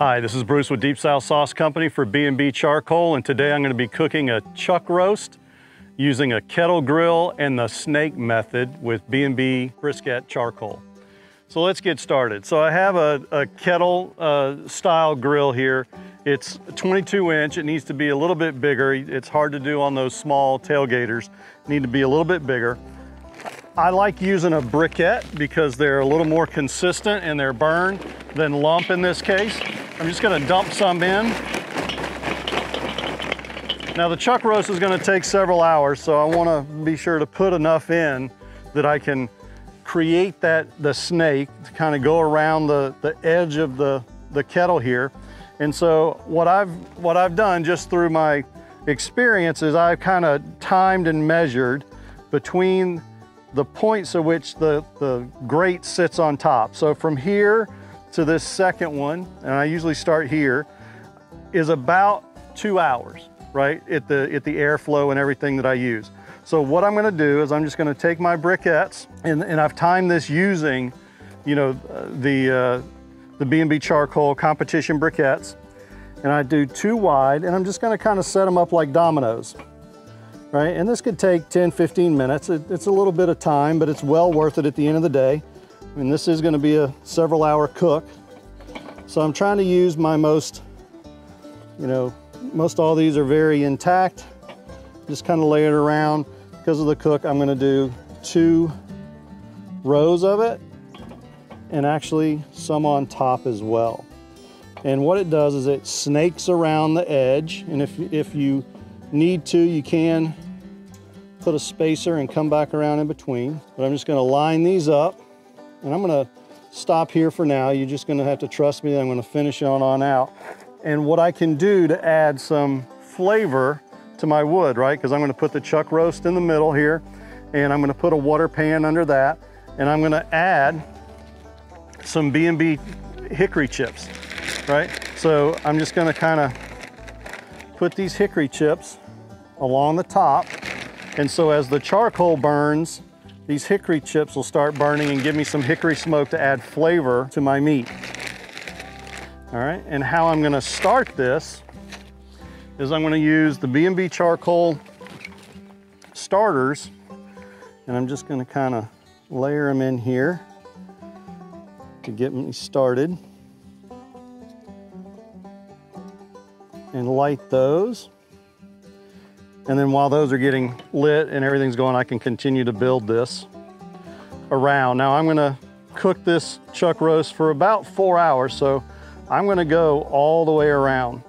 Hi, this is Bruce with Deep South Sauce Company for B&B Charcoal, and today I'm going to be cooking a chuck roast using a kettle grill and the snake method with B&B brisket charcoal. So let's get started. So I have a kettle style grill here. It's 22 inch. It needs to be a little bit bigger. It's hard to do on those small tailgaters. Need to be a little bit bigger. I like using a briquette because they're a little more consistent in their burn than lump in this case. I'm just gonna dump some in. Now the chuck roast is gonna take several hours, so I wanna be sure to put enough in that I can create the snake to kind of go around the edge of the kettle here. And so what I've done just through my experience is I've kind of timed and measured between the points at which the grate sits on top. So from here to this second one, and I usually start here, is about 2 hours, right? At the airflow and everything that I use. So what I'm gonna do is I'm just gonna take my briquettes, and I've timed this using, you know, the B&B Charcoal competition briquettes, and I do 2 wide, and I'm just gonna kind of set them up like dominoes. Right, and this could take 10, 15 minutes. It's a little bit of time, but it's well worth it at the end of the day. I mean, this is gonna be a several hour cook. So I'm trying to use my most all these are very intact. Just kind of lay it around. Because of the cook, I'm gonna do 2 rows of it, and actually some on top as well. And what it does is it snakes around the edge, and if you need to, you can put a spacer and come back around in between. But I'm just gonna line these up, and I'm gonna stop here for now. You're just gonna have to trust me that I'm gonna finish on out. And what I can do to add some flavor to my wood, right? Because I'm gonna put the chuck roast in the middle here, and I'm gonna put a water pan under that, and I'm gonna add some B&B hickory chips, right? So I'm just gonna kind of put these hickory chips along the top, and so as the charcoal burns, these hickory chips will start burning and give me some hickory smoke to add flavor to my meat. All right, and how I'm gonna start this is I'm gonna use the B&B Charcoal starters, and I'm just gonna kind of layer them in here to get me started, and light those. And then while those are getting lit and everything's going, I can continue to build this around. Now I'm gonna cook this chuck roast for about 4 hours, so I'm gonna go all the way around.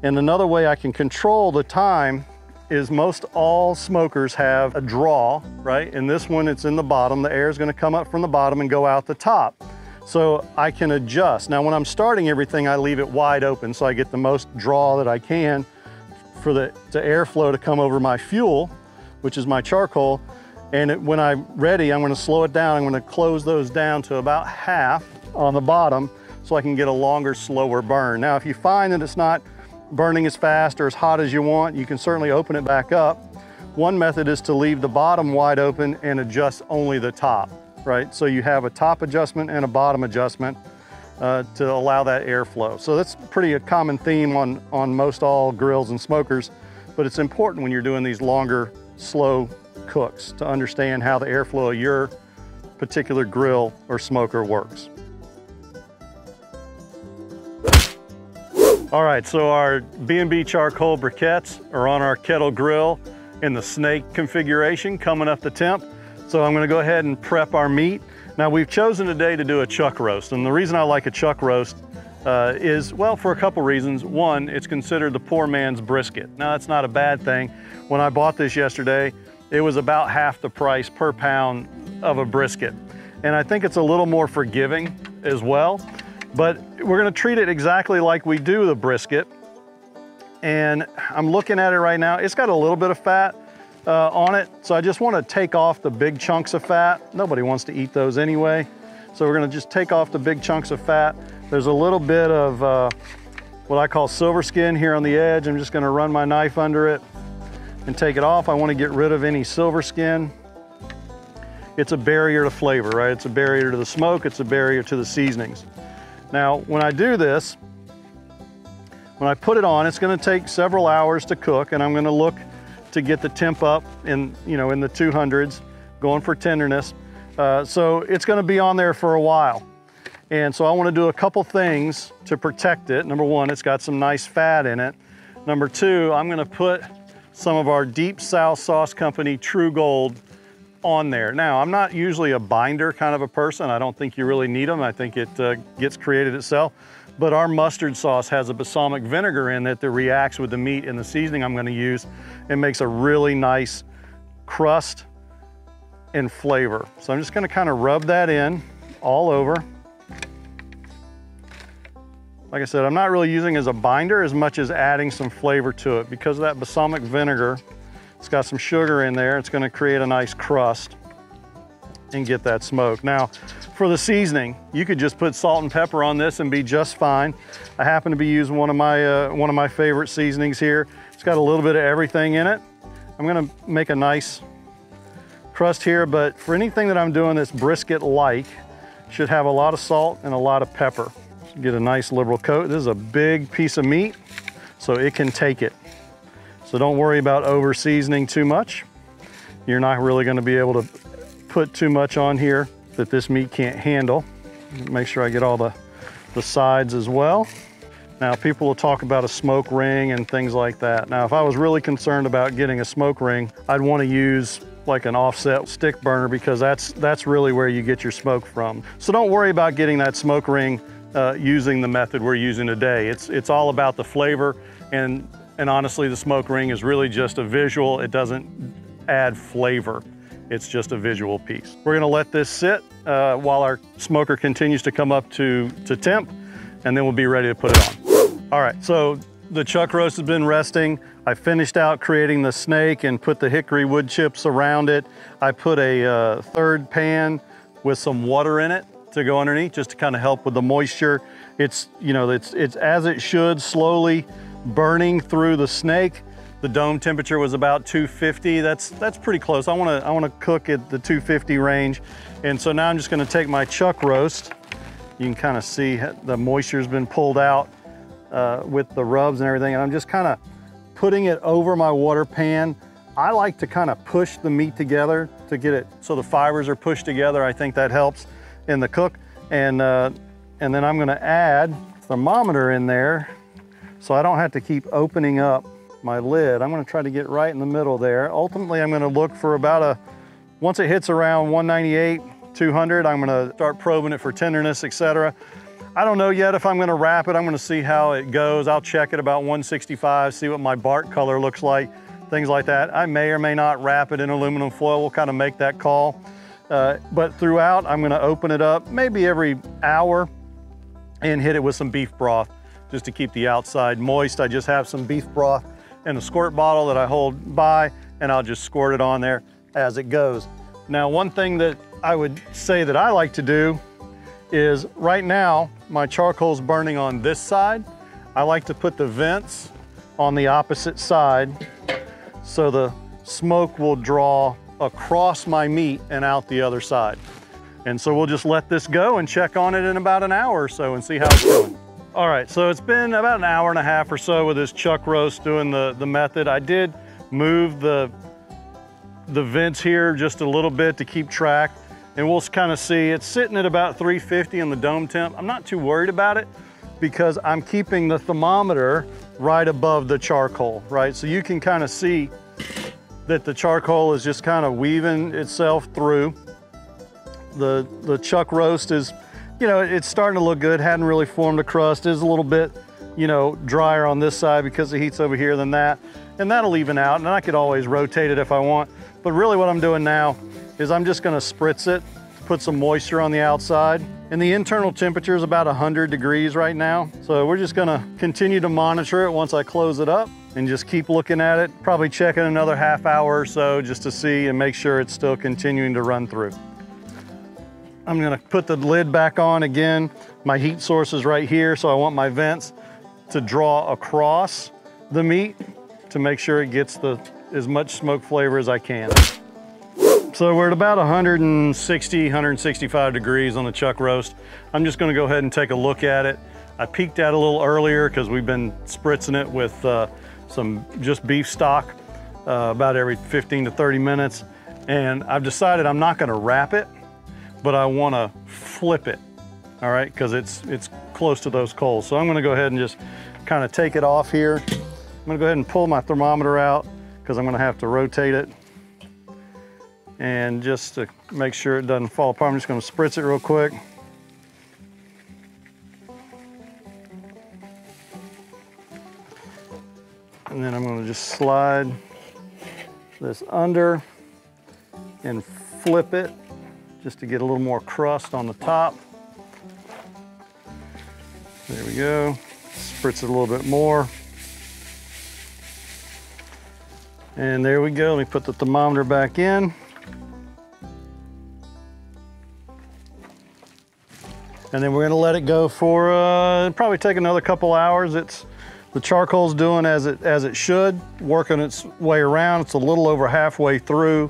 And another way I can control the time is most all smokers have a draw, right? And this one, it's in the bottom. The air is gonna come up from the bottom and go out the top. So I can adjust. Now when I'm starting everything, I leave it wide open so I get the most draw that I can for the airflow to come over my fuel, which is my charcoal. And when I'm ready, I'm gonna slow it down. I'm gonna close those down to about half on the bottom so I can get a longer, slower burn. Now, if you find that it's not burning as fast or as hot as you want, you can certainly open it back up. One method is to leave the bottom wide open and adjust only the top, right? So you have a top adjustment and a bottom adjustment to allow that airflow. So that's pretty a common theme on most all grills and smokers, but it's important when you're doing these longer, slow cooks to understand how the airflow of your particular grill or smoker works. All right, so our B&B Charcoal briquettes are on our kettle grill in the snake configuration coming up the temp. So I'm gonna go ahead and prep our meat. Now we've chosen today to do a chuck roast, and the reason I like a chuck roast is, well, for a couple reasons. One, it's considered the poor man's brisket. Now that's not a bad thing. When I bought this yesterday, it was about half the price per pound of a brisket. And I think it's a little more forgiving as well, but we're gonna treat it exactly like we do the brisket. And I'm looking at it right now. It's got a little bit of fat on it. So I just want to take off the big chunks of fat. Nobody wants to eat those anyway. So we're going to just take off the big chunks of fat. There's a little bit of what I call silver skin here on the edge. I'm just going to run my knife under it and take it off. I want to get rid of any silver skin. It's a barrier to flavor, right? It's a barrier to the smoke. It's a barrier to the seasonings. Now, when I do this, when I put it on, it's gonna take several hours to cook, and I'm gonna look to get the temp up in, in the 200s, going for tenderness. So it's gonna be on there for a while. And so I wanna do a couple things to protect it. Number one, it's got some nice fat in it. Number two, I'm gonna put some of our Deep South Sauce Company True Gold on there. Now, I'm not usually a binder kind of a person. I don't think you really need them. I think it gets created itself. But our mustard sauce has a balsamic vinegar in it that reacts with the meat and the seasoning I'm gonna use and makes a really nice crust and flavor. So I'm just gonna kind of rub that in all over. Like I said, I'm not really using it as a binder as much as adding some flavor to it. Because of that balsamic vinegar, it's got some sugar in there. It's gonna create a nice crust and get that smoke. Now, for the seasoning, you could just put salt and pepper on this and be just fine. I happen to be using one of my favorite seasonings here. It's got a little bit of everything in it. I'm gonna make a nice crust here, but for anything that I'm doing that's brisket-like, should have a lot of salt and a lot of pepper. Get a nice liberal coat. This is a big piece of meat, so it can take it. So don't worry about over seasoning too much. You're not really gonna be able to put too much on here that this meat can't handle. Make sure I get all the sides as well. Now, people will talk about a smoke ring and things like that. Now, if I was really concerned about getting a smoke ring, I'd wanna use like an offset stick burner, because that's really where you get your smoke from. So don't worry about getting that smoke ring using the method we're using today. It's all about the flavor, and honestly, the smoke ring is really just a visual. It doesn't add flavor. It's just a visual piece. We're gonna let this sit while our smoker continues to come up to temp, and then we'll be ready to put it on. All right, so the chuck roast has been resting. I finished out creating the snake and put the hickory wood chips around it. I put a third pan with some water in it to go underneath, just to kind of help with the moisture. It's as it should, slowly burning through the snake. The dome temperature was about 250. That's pretty close. I wanna cook at the 250 range. And so now I'm just gonna take my chuck roast. You can kind of see the moisture's been pulled out with the rubs and everything. And I'm just kind of putting it over my water pan. I like to kind of push the meat together to get it so the fibers are pushed together. I think that helps in the cook. And then I'm gonna add thermometer in there so I don't have to keep opening up my lid. I'm gonna try to get right in the middle there. Ultimately, I'm gonna look for about once it hits around 198, 200, I'm gonna start probing it for tenderness, etc. I don't know yet if I'm gonna wrap it. I'm gonna see how it goes. I'll check it about 165, see what my bark color looks like, things like that. I may or may not wrap it in aluminum foil. We'll kind of make that call. But throughout, I'm gonna open it up maybe every hour and hit it with some beef broth just to keep the outside moist. I just have some beef broth in a squirt bottle that I hold by, and I'll just squirt it on there as it goes. Now, one thing that I would say that I like to do is, right now, my charcoal's burning on this side. I like to put the vents on the opposite side so the smoke will draw across my meat and out the other side. And so we'll just let this go and check on it in about an hour or so and see how it's going. All right, so it's been about an hour and a half or so with this chuck roast doing the method. I did move the vents here just a little bit to keep track, and we'll kind of see. It's sitting at about 350 in the dome temp. I'm not too worried about it because I'm keeping the thermometer right above the charcoal, right? So you can kind of see that the charcoal is just kind of weaving itself through. The chuck roast is, it's starting to look good. Hadn't really formed a crust. Is a little bit, drier on this side because the heat's over here than that. And that'll even out, and I could always rotate it if I want. But really what I'm doing now is I'm just gonna spritz it, put some moisture on the outside. And the internal temperature is about 100 degrees right now. So we're just gonna continue to monitor it once I close it up and just keep looking at it. Probably check it another half hour or so just to see and make sure it's still continuing to run through. I'm gonna put the lid back on again. My heat source is right here, so I want my vents to draw across the meat to make sure it gets as much smoke flavor as I can. So we're at about 160, 165 degrees on the chuck roast. I'm just gonna go ahead and take a look at it. I peeked at it a little earlier because we've been spritzing it with some just beef stock about every 15 to 30 minutes. And I've decided I'm not gonna wrap it, but I wanna flip it, all right? Because it's close to those coals. So I'm gonna go ahead and just kind of take it off here. I'm gonna go ahead and pull my thermometer out because I'm gonna have to rotate it. And just to make sure it doesn't fall apart, I'm just gonna spritz it real quick. And then I'm gonna just slide this under and flip it just to get a little more crust on the top. There we go. Spritz it a little bit more. And there we go. Let me put the thermometer back in. And then we're gonna let it go for probably take another couple hours. The charcoal's doing as it should, working its way around. It's a little over halfway through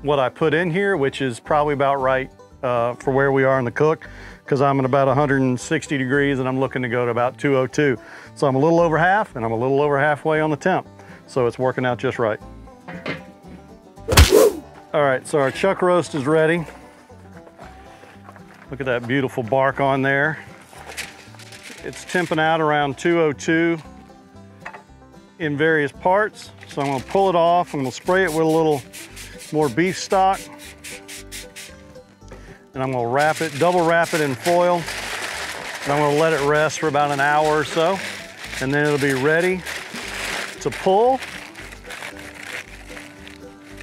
what I put in here, which is probably about right for where we are in the cook, because I'm at about 160 degrees and I'm looking to go to about 202. So I'm a little over half and I'm a little over halfway on the temp. So it's working out just right. All right, so our chuck roast is ready. Look at that beautiful bark on there. It's temping out around 202 in various parts. So I'm gonna pull it off. I'm gonna spray it with a little more beef stock. And I'm gonna wrap it, double wrap it in foil. And I'm gonna let it rest for about an hour or so. And then it'll be ready to pull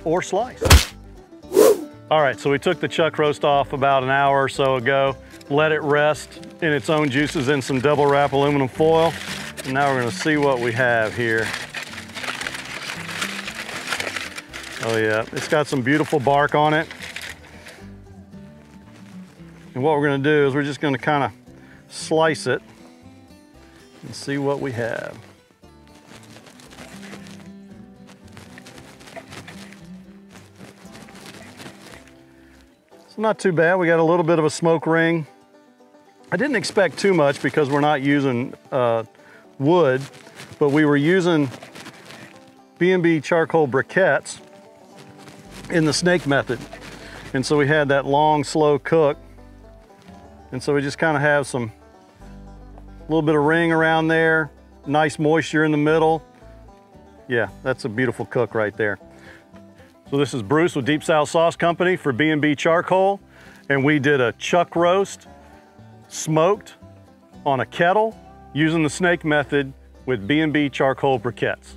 or slice. All right, so we took the chuck roast off about an hour or so ago, let it rest in its own juices in some double wrap aluminum foil. And now we're gonna see what we have here. Oh yeah, it's got some beautiful bark on it. And what we're gonna do is we're just gonna kind of slice it and see what we have. It's not too bad. We got a little bit of a smoke ring. I didn't expect too much because we're not using wood, but we were using B&B charcoal briquettes in the snake method. And so we had that long, slow cook. And so we just kind of have a little bit of ring around there, nice moisture in the middle. Yeah, that's a beautiful cook right there. So this is Bruce with Deep South Sauce Company for B&B Charcoal, and we did a chuck roast smoked on a kettle using the snake method with B&B charcoal briquettes.